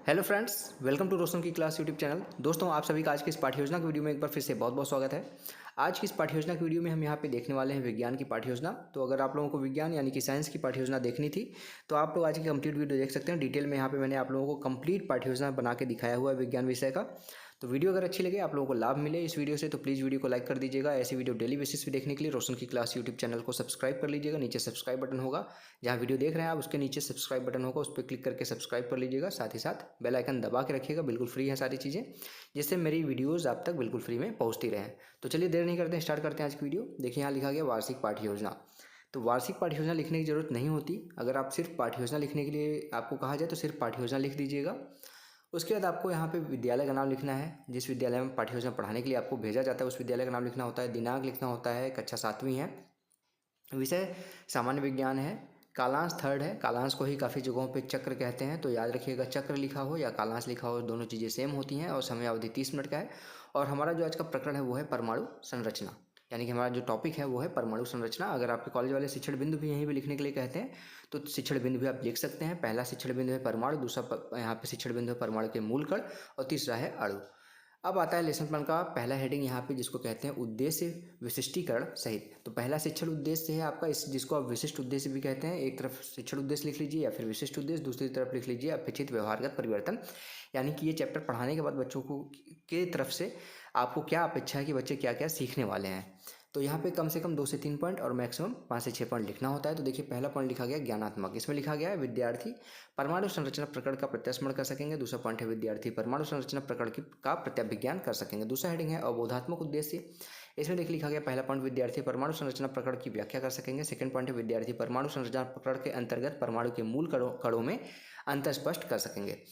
Hello friends, welcome to रोशन की class YouTube channel. दोस्तों, आप सभी का आज की इस पाठ्य योजना की वीडियो में एक बार फिर से बहुत बहुत स्वागत है। आज की इस पाठ्य योजना की वीडियो में हम यहाँ पे देखने वाले हैं विज्ञान की पाठ्य योजना। तो अगर आप लोगों को विज्ञान यानी कि साइंस की पाठ्य योजना देखनी थी तो आप लोग आज की कंप्लीट वीडियो देख सकते हैं। डिटेल में यहाँ पे मैंने आप लोगों को कंप्लीट पाठ्य योजना बना के दिखाया हुआ है विज्ञान विषय का। तो वीडियो अगर अच्छी लगे, आप लोगों को लाभ मिले इस वीडियो से, तो प्लीज़ वीडियो को लाइक कर दीजिएगा। ऐसी वीडियो डेली बेसिस पे देखने के लिए रोशन की क्लास यूट्यूब चैनल को सब्सक्राइब कर लीजिएगा। नीचे सब्सक्राइब बटन होगा, जहाँ वीडियो देख रहे हैं आप उसके नीचे सब्सक्राइब बटन होगा, उस पर क्लिक करके सब्सक्राइब कर लीजिएगा। साथ ही साथ बेल आइकन दबा के रखिएगा, बिल्कुल फ्री है सारी चीज़ें, जिससे मेरी वीडियोज़ आप तक बिल्कुल फ्री में पहुँचती रहें। तो चलिए देर नहीं करते हैं, स्टार्ट करते हैं आज की वीडियो। देखिए यहाँ लिखा गया वार्षिक पाठ्य योजना। तो वार्षिक पाठ्य योजना लिखने की जरूरत नहीं होती। अगर आप सिर्फ पाठ्य योजना लिखने के लिए आपको कहा जाए तो सिर्फ पाठ्य योजना लिख दीजिएगा। उसके बाद आपको यहाँ पे विद्यालय का नाम लिखना है, जिस विद्यालय में पाठ्य योजना पढ़ाने के लिए आपको भेजा जाता है उस विद्यालय का नाम लिखना होता है। दिनांक लिखना होता है, कक्षा 7वीं है, विषय सामान्य विज्ञान है, कालांश 3rd है। कालांश को ही काफ़ी जगहों पे चक्र कहते हैं, तो याद रखिएगा, चक्र लिखा हो या कालांश लिखा हो दोनों चीज़ें सेम होती हैं। और समय अवधि 30 मिनट का है। और हमारा जो आज का प्रकरण है वो है परमाणु संरचना, यानी कि हमारा जो टॉपिक है वो है परमाणु संरचना। अगर आपके कॉलेज वाले शिक्षण बिंदु भी यहीं पे लिखने के लिए कहते हैं तो शिक्षण बिंदु भी आप लिख सकते हैं। पहला शिक्षण बिंदु है परमाणु, दूसरा यहाँ पे शिक्षण बिंदु है परमाणु के मूल कण, और तीसरा है अणु। अब आता है लेसन प्लान का पहला हेडिंग यहाँ पे, जिसको कहते हैं उद्देश्य विशिष्टीकरण सहित। तो पहला शिक्षण उद्देश्य है आपका, इस जिसको आप विशिष्ट उद्देश्य भी कहते हैं। एक तरफ शिक्षण उद्देश्य लिख लीजिए या फिर विशिष्ट उद्देश्य, दूसरी तरफ लिख लीजिए अपेक्षित व्यवहारगत परिवर्तन। यानी कि ये चैप्टर पढ़ाने के बाद बच्चों को के तरफ से आपको क्या अपेक्षा है कि बच्चे क्या क्या सीखने वाले हैं। तो यहाँ पे कम से कम 2 से 3 पॉइंट और मैक्सिमम 5 से 6 पॉइंट लिखना होता है। तो देखिए पहला पॉइंट लिखा गया ज्ञानात्मक। इसमें लिखा गया है विद्यार्थी परमाणु संरचना प्रकरण का प्रत्यास्मरण कर सकेंगे। दूसरा पॉइंट है विद्यार्थी परमाणु संरचना प्रकरण का प्रत्याभिज्ञान कर सकेंगे। दूसरा हेडिंग है अवबोधात्मक उद्देश्य। इसमें देखिए लिखा गया पहला पॉइंट विद्यार्थी परमाणु संरचना प्रकरण की व्याख्या कर सकेंगे। सेकंड पॉइंट है विद्यार्थी परमाणु संरचना प्रकरण के अंतर्गत परमाणु के मूल कणों में अंतर स्पष्ट कर सकेंगे।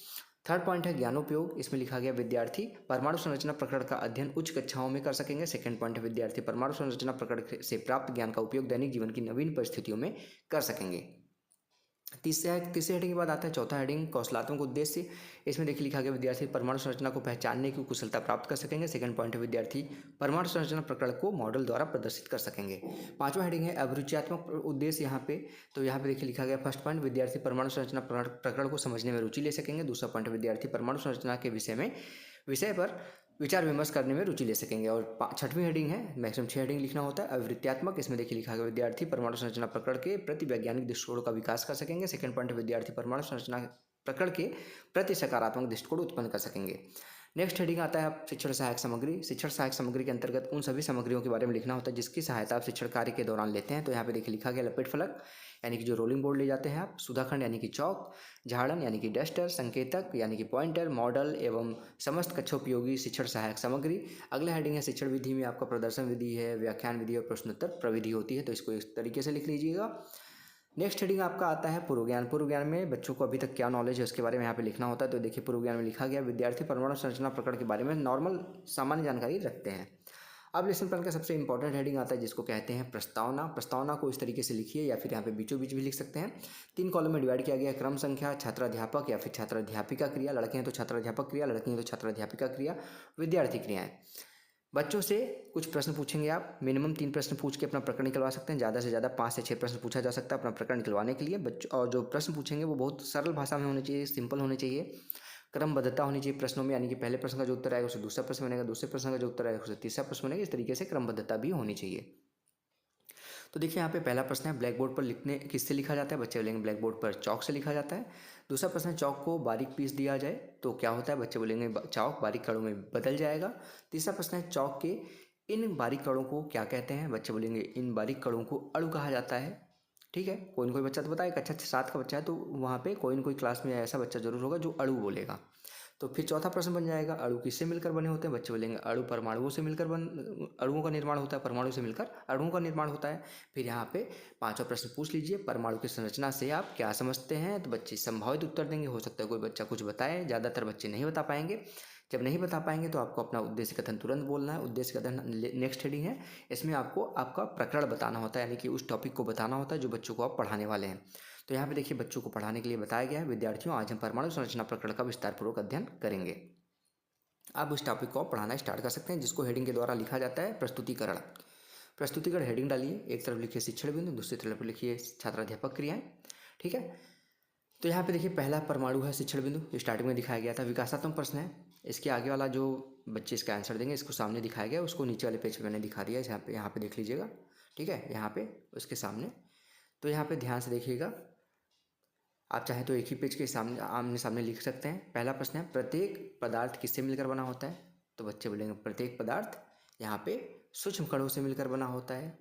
थर्ड पॉइंट है ज्ञानोपयोग। इसमें लिखा गया विद्यार्थी परमाणु संरचना प्रकरण का अध्ययन उच्च कक्षाओं में कर सकेंगे। सेकंड पॉइंट है विद्यार्थी परमाणु संरचना प्रकरण से प्राप्त ज्ञान का उपयोग दैनिक जीवन की नवीन परिस्थितियों में कर सकेंगे। तीसरे हेडिंग के बाद आता है चौथा हेडिंग कौशलात्मक उद्देश्य। इसमें देखिए लिखा गया विद्यार्थी परमाणु संरचना को पहचानने की कुशलता प्राप्त कर सकेंगे। सेकंड पॉइंट है विद्यार्थी परमाणु संरचना प्रकरण को मॉडल द्वारा प्रदर्शित कर सकेंगे। पांचवा हेडिंग है अभिरुचियात्मक उद्देश्य यहाँ पे। तो यहाँ पे देखिए लिखा गया फर्स्ट पॉइंट विद्यार्थी परमाणु संरचना प्रकरण को समझने में रुचि ले सकेंगे। दूसरा पॉइंट विद्यार्थी परमाणु संरचना के विषय पर विचार विमर्श करने में रुचि ले सकेंगे। और छठवीं हेडिंग है, मैक्सिमम 6 हेडिंग लिखना होता है अवृत्त्यात्मक। इसमें देखिए लिखा गया विद्यार्थी परमाणु संरचना प्रकरण के प्रति वैज्ञानिक दृष्टिकोण का विकास कर सकेंगे। सेकंड पॉइंट विद्यार्थी परमाणु संरचना प्रकरण के प्रति सकारात्मक दृष्टिकोण उत्पन्न कर सकेंगे। नेक्स्ट हेडिंग आता है आप शिक्षण सहायक सामग्री। शिक्षण सहायक सामग्री के अंतर्गत उन सभी सामग्रियों के बारे में लिखना होता है जिसकी सहायता आप शिक्षण कार्य के दौरान लेते हैं। तो यहाँ पे देखिए लिखा गया लपेट फलक, यानी कि जो रोलिंग बोर्ड ले जाते हैं आप, सुधाखंड यानी कि चौक, झाड़न यानी कि डस्टर, संकेतक यानी कि पॉइंटर, मॉडल एवं समस्त कक्षोपयोगी शिक्षण सहायक सामग्री। अगला हेडिंग है शिक्षण विधि में आपका प्रदर्शन विधि है, व्याख्यान विधि और प्रश्नोत्तर प्रविधि होती है। तो इसको इस तरीके से लिख लीजिएगा। नेक्स्ट हेडिंग आपका आता है पूर्व ज्ञान। पूर्व ज्ञान में बच्चों को अभी तक क्या नॉलेज है उसके बारे में यहाँ पे लिखना होता है। तो देखिए पूर्व ज्ञान में लिखा गया विद्यार्थी परमाणु संरचना प्रकरण के बारे में नॉर्मल सामान्य जानकारी रखते हैं। अब लेसन प्लान का सबसे इंपॉर्टेंट हेडिंग आता है जिसको कहते हैं प्रस्तावना। प्रस्तावना को इस तरीके से लिखिए या फिर यहाँ पे बीचों बीच भी लिख सकते हैं। 3 कॉलम में डिवाइड किया गया, क्रम संख्या, छात्राध्यापक या फिर छात्राध्यापिका क्रिया, लड़के हैं तो छात्राध्यापक क्रिया, लड़की हैं तो छात्राध्यापिका क्रिया, विद्यार्थी क्रियाएं। बच्चों से कुछ प्रश्न पूछेंगे आप, मिनिमम 3 प्रश्न पूछ के अपना प्रकरण निकलवा सकते हैं। ज़्यादा से ज़्यादा 5 से 6 प्रश्न पूछा जा सकता है अपना प्रकरण निकलवाने के लिए। बच्चों और जो प्रश्न पूछेंगे वो बहुत सरल भाषा में होने चाहिए, सिंपल होने चाहिए। क्रमबद्धता होनी चाहिए प्रश्नों में, यानी कि पहले प्रश्न का जो उत्तर आएगा उसे दूसरा प्रश्न बनेगा, दूसरे प्रश्न का जो उत्तर आएगा उसे तीसरा प्रश्न बनेगा। इस तरीके से क्रमबद्धता भी होनी चाहिए। तो देखिए यहाँ पे पहला प्रश्न है ब्लैक बोर्ड पर लिखने किससे लिखा जाता है। बच्चे बोलेंगे ब्लैक बोर्ड पर चौक से लिखा जाता है। दूसरा प्रश्न है चौक को बारीक पीस दिया जाए तो क्या होता है। बच्चे बोलेंगे चौक बारीक कणों में बदल जाएगा। तीसरा प्रश्न है चौक के इन बारीक कणों को क्या कहते हैं। बच्चे बोलेंगे इन बारीक कणों को अणु कहा जाता है। ठीक है, कोई ना कोई बच्चा तो बताए, कक्षा 7 का बच्चा है तो वहाँ पे कोई ना कोई क्लास में ऐसा बच्चा जरूर होगा जो अणु बोलेगा। तो फिर चौथा प्रश्न बन जाएगा अणु किससे मिलकर बने होते हैं। बच्चे बोलेंगे अणु परमाणुओं से मिलकर अणुओं का निर्माण होता है, परमाणु से मिलकर अणुओं का निर्माण होता है। फिर यहाँ पे पांचवा प्रश्न पूछ लीजिए परमाणु की संरचना से आप क्या समझते हैं। तो बच्चे संभावित उत्तर देंगे, हो सकता है कोई बच्चा कुछ बताए, ज़्यादातर बच्चे नहीं बता पाएंगे। जब नहीं बता पाएंगे तो आपको अपना उद्देश्य कथन तुरंत बोलना है। उद्देश्य कथन नेक्स्ट हेडिंग है, इसमें आपको आपका प्रकरण बताना होता है, यानी कि उस टॉपिक को बताना होता है जो बच्चों को आप पढ़ाने वाले हैं। तो यहाँ पे देखिए बच्चों को पढ़ाने के लिए बताया गया है विद्यार्थियों आज हम परमाणु संरचना प्रकरण का विस्तारपूर्वक अध्ययन करेंगे। आप उस टॉपिक को आप पढ़ाना स्टार्ट कर सकते हैं जिसको हेडिंग के द्वारा लिखा जाता है प्रस्तुतिकरण। प्रस्तुतिकरण हेडिंग डालिए, एक तरफ लिखिए शिक्षण बिंदु, दूसरी तरफ लिखिए छात्राध्यापक क्रियाएं। ठीक है, तो यहाँ पे देखिए पहला परमाणु है शिक्षण बिंदु, स्टार्टिंग में दिखाया गया था। विकासात्मक प्रश्न है, इसके आगे वाला जो बच्चे इसका आंसर देंगे इसको सामने दिखाया गया, उसको नीचे वाले पेज पे मैंने दिखा दिया है, यहाँ पे देख लीजिएगा। ठीक है, यहाँ पे उसके सामने, तो यहाँ पे ध्यान से देखिएगा। आप चाहें तो एक ही पेज के सामने आमने सामने लिख सकते हैं। पहला प्रश्न है, प्रत्येक पदार्थ किससे मिलकर बना होता है? तो बच्चे बोलेंगे प्रत्येक पदार्थ यहाँ पे सूक्ष्म कणों से मिलकर बना होता है।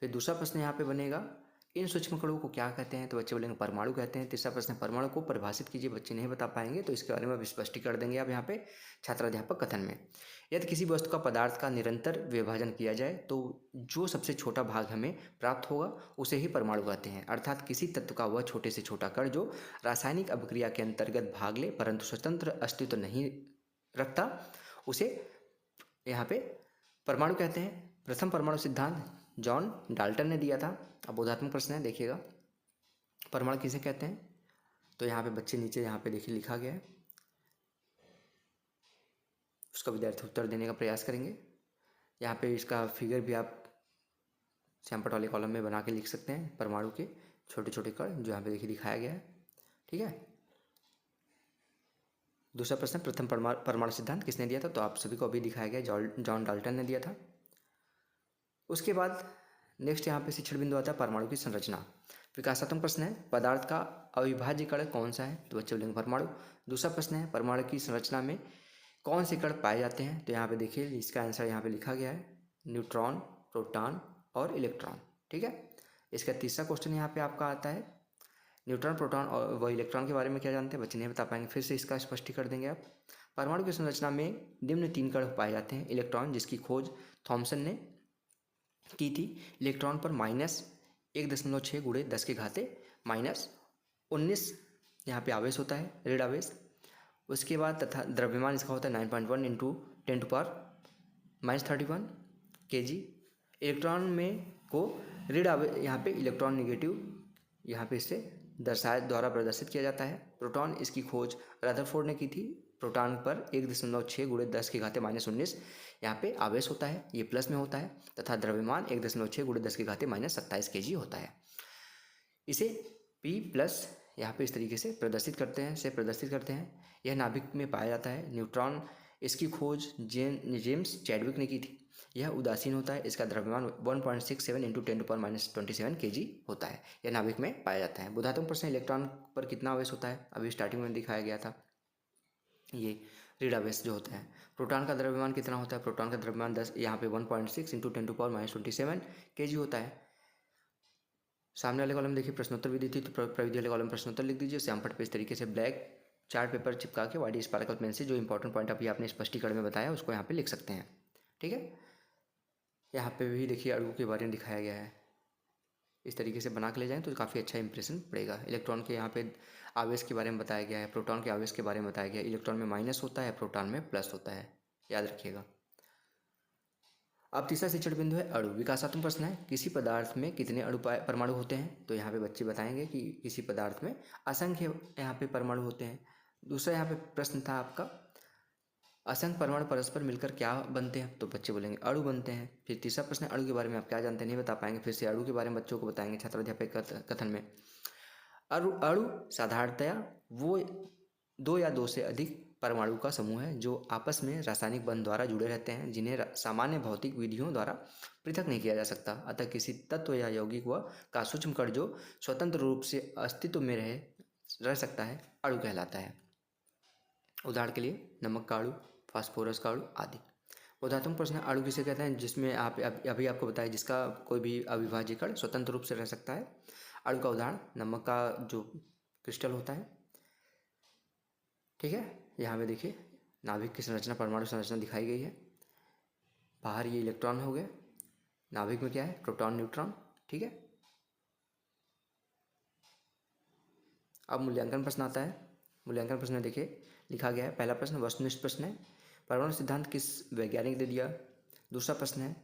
फिर दूसरा प्रश्न यहाँ पे बनेगा, इन सूक्ष्म कणों को क्या कहते हैं? तो बच्चे बोलेंगे परमाणु कहते हैं। तीसरा प्रश्न, परमाणु को परिभाषित कीजिए। बच्चे नहीं बता पाएंगे तो इसके बारे में स्पष्टीकरण देंगे आप यहाँ पे छात्राध्यापक कथन में। यदि किसी वस्तु का पदार्थ का निरंतर विभाजन किया जाए तो जो सबसे छोटा भाग हमें प्राप्त होगा उसे ही परमाणु कहते हैं। अर्थात किसी तत्व का वह छोटे से छोटा कण जो रासायनिक अभिक्रिया के अंतर्गत भाग ले परंतु स्वतंत्र अस्तित्व नहीं रखता, उसे यहाँ पे परमाणु कहते हैं। प्रथम परमाणु सिद्धांत जॉन डाल्टन ने दिया था। अब बोधात्मक प्रश्न है, देखिएगा परमाणु किसे कहते हैं? तो यहाँ पे बच्चे नीचे यहाँ पे देखिए लिखा गया है, उसका विद्यार्थी उत्तर देने का प्रयास करेंगे। यहाँ पे इसका फिगर भी आप सैंपट वाले कॉलम में बना के लिख सकते हैं, परमाणु के छोटे छोटे कण जो यहाँ पे देखिए दिखाया गया है। ठीक है, दूसरा प्रश्न, प्रथम परमाणु सिद्धांत किसने दिया था? तो आप सभी को अभी दिखाया गया, जॉन डाल्टन ने दिया था। उसके बाद नेक्स्ट यहाँ पे शिक्षण बिंदु आता है परमाणु की संरचना। विकासात्मक प्रश्न है, पदार्थ का अविभाज्य कण कौन सा है? तो बच्चे बोलेंगे परमाणु। दूसरा प्रश्न है, परमाणु की संरचना में कौन से कण पाए जाते हैं? तो यहाँ पे देखिए इसका आंसर यहाँ पे लिखा गया है, न्यूट्रॉन, प्रोटॉन और इलेक्ट्रॉन। ठीक है, इसका तीसरा क्वेश्चन यहाँ पे आपका आता है, न्यूट्रॉन, प्रोटॉन और व इलेक्ट्रॉन के बारे में क्या जानते हैं? बच्चे नहीं बता पाएंगे, फिर से इसका स्पष्टीकरण देंगे आप। परमाणु की संरचना में निम्न 3 कण पाए जाते हैं। इलेक्ट्रॉन, जिसकी खोज थॉमसन ने की थी। इलेक्ट्रॉन पर -1.6 × 10⁻⁻19 यहाँ पे आवेश होता है, ऋण आवेश। उसके बाद तथा द्रव्यमान इसका होता है 9.1 × 10⁻31 kg। इलेक्ट्रॉन में को ऋण आवेश यहाँ पे इलेक्ट्रॉन नेगेटिव यहाँ पे इससे द्वारा प्रदर्शित किया जाता है। प्रोटॉन, इसकी खोज रदरफोर्ड ने की थी। प्रोटॉन पर 1.6 × 10⁻⁻19 यहाँ पे आवेश होता है, ये प्लस में होता है, तथा द्रव्यमान 1.6 × 10⁻27 kg होता है। इसे P+ यहाँ पे इस तरीके से प्रदर्शित करते हैं। यह नाभिक में पाया जाता है। न्यूट्रॉन, इसकी खोज जेम्स चैडविक ने की थी। यह उदासीन होता है, इसका द्रव्यमान 1.67 × 10⁻27 kg होता है। यह नाभिक में पाया जाता है। बोधात्मक प्रश्न, इलेक्ट्रॉन पर कितना आवेश होता है? अभी स्टार्टिंग में दिखाया गया था, ये ऋण आवेश जो होता है। प्रोटॉन का द्रव्यमान कितना होता है? प्रोटॉन का द्रव्यमान 10 यहाँ पे 1.6 × 10⁻27 kg होता है। सामने वाले कॉलम देखिए प्रश्नोत्तर भी दी थी, तो प्रविधि वाले कॉलम प्रश्नोत्तर लिख दीजिए। सैंपट पे इस तरीके से ब्लैक चार्ट पेपर चिपका के वाइट स्पार्कल पेन से जो इंपॉर्टेंट पॉइंट अभी आपने स्पष्टीकरण में बताया उसको यहाँ पे लिख सकते हैं। ठीक है, यहाँ पे भी देखिए अणु के बारे में दिखाया गया है, इस तरीके से बना के ले जाएं तो काफ़ी अच्छा इंप्रेशन पड़ेगा। इलेक्ट्रॉन के यहाँ पे आवेश के बारे में बताया गया है, प्रोटॉन के आवेश के बारे में बताया गया है। इलेक्ट्रॉन में माइनस होता है, प्रोटॉन में प्लस होता है, याद रखिएगा। अब तीसरा शिक्षण बिंदु है अणु। विकासात्मक प्रश्न है, किसी पदार्थ में कितने अणु परमाणु होते हैं? तो यहाँ पे बच्चे बताएंगे कि किसी पदार्थ में असंख्य यहाँ पे परमाणु होते हैं। दूसरा यहाँ पे प्रश्न था आपका, असंख्य परमाणु परस्पर मिलकर क्या बनते हैं? तो बच्चे बोलेंगे अणु बनते हैं। फिर तीसरा प्रश्न, अणु के बारे में आप क्या जानते हैं? नहीं बता पाएंगे, फिर से अणु के बारे में बच्चों को बताएंगे छात्राध्यापक कथन में। अणु साधारणतया वो 2 या 2 से अधिक परमाणु का समूह है जो आपस में रासायनिक बंध द्वारा जुड़े रहते हैं, जिन्हें सामान्य भौतिक विधियों द्वारा पृथक नहीं किया जा सकता। अतः किसी तत्व या यौगिक व का सूक्ष्म कण जो स्वतंत्र रूप से अस्तित्व में रह सकता है, अणु कहलाता है। उदाहरण के लिए नमक का अणु, फास्फोरस का अणु आदि। बोधात्मक प्रश्न, अणु किसे कहते हैं? जिसमें आप अभी आपको बताया जिसका कोई भी अविभाज्य कण स्वतंत्र रूप से रह सकता है। अणु का उदाहरण नमक का जो क्रिस्टल होता है। ठीक है, यहाँ पे देखिए नाभिक की संरचना, परमाणु संरचना दिखाई गई है। बाहर ये इलेक्ट्रॉन हो गए, नाभिक में क्या है? Proton, neutron. ठीक है, अब मूल्यांकन प्रश्न आता है। मूल्यांकन प्रश्न में देखिए लिखा गया है, पहला प्रश्न वस्तुनिष्ठ प्रश्न है, परमाणु सिद्धांत किस वैज्ञानिक ने दिया? दूसरा प्रश्न है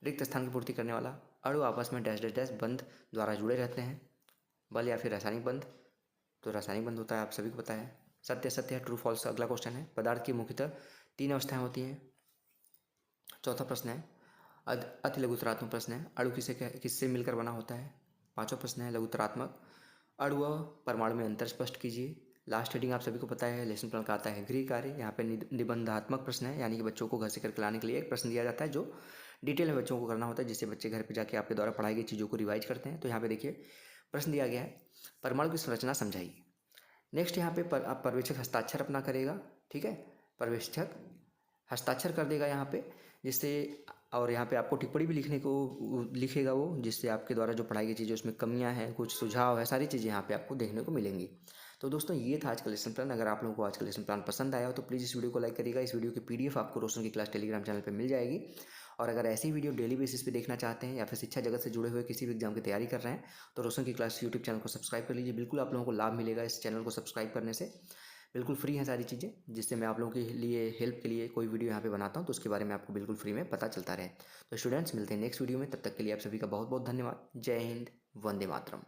रिक्त स्थान की पूर्ति करने वाला, अणु आपस में डैश डैश डैश बंध द्वारा जुड़े रहते हैं, बल या फिर रासायनिक बंध? तो रासायनिक बंध होता है, आप सभी को पता है। सत्य सत्य है, ट्रू फॉल्स अगला क्वेश्चन है। पदार्थ की मुख्यतः 3 अवस्थाएं होती हैं। चौथा प्रश्न है अति लघुतरात्मक प्रश्न है, अणु किससे मिलकर बना होता है? पांचवा प्रश्न है लघुतरात्मक अणु व परमाणु में अंतर स्पष्ट कीजिए। लास्ट हेडिंग आप सभी को पता है, लेसन प्लान का आता है गृह कार्य। यहाँ पे निबंधात्मक प्रश्न है, यानी कि बच्चों को घर से करके लाने के लिए एक प्रश्न दिया जाता है जो डिटेल में बच्चों को करना होता है, जिससे बच्चे घर पे जाके आपके द्वारा पढ़ाई गई चीज़ों को रिवाइज करते हैं। तो यहाँ पे देखिए प्रश्न दिया गया है, परमाणु की संरचना समझाइए। नेक्स्ट यहाँ पे पर्यवेक्षक हस्ताक्षर अपना करेगा, ठीक है, पर्यवेक्षक हस्ताक्षर कर देगा यहाँ पे, जिससे और यहाँ पे आपको टिप्पणी भी लिखेगा वो, जिससे आपके द्वारा जो पढ़ाई की चीज़ें उसमें कमियां हैं, कुछ सुझाव है, सारी चीज़ें यहाँ पे आपको देखने को मिलेंगी। तो दोस्तों ये था आज का लेसन प्लान। अगर आप लोगों को आज का लेसन प्लान पसंद आया हो तो प्लीज़ इस वीडियो को लाइक करिएगा। इस वीडियो की PDF आपको रोशन की क्लास टेलीग्राम चैनल पर मिल जाएगी। और अगर ऐसी वीडियो डेली बेसिस पे देखना चाहते हैं या फिर शिक्षा जगत से जुड़े हुए किसी भी एग्जाम की तैयारी कर रहे हैं तो रोशन की क्लास यूट्यूब चैनल को सब्सक्राइब कर लीजिए। बिल्कुल आप लोगों को लाभ मिलेगा इस चैनल को सब्सक्राइब करने से। बिल्कुल फ्री हैं सारी चीज़ें, जिससे मैं आप लोगों के लिए हेल्प के लिए कोई वीडियो यहाँ पे बनाता हूँ तो उसके बारे में आपको बिल्कुल फ्री में पता चलता रहे। तो स्टूडेंट्स मिलते हैं नेक्स्ट वीडियो में, तब तक के लिए आप सभी का बहुत बहुत धन्यवाद। जय हिंद, वंदे मातरम।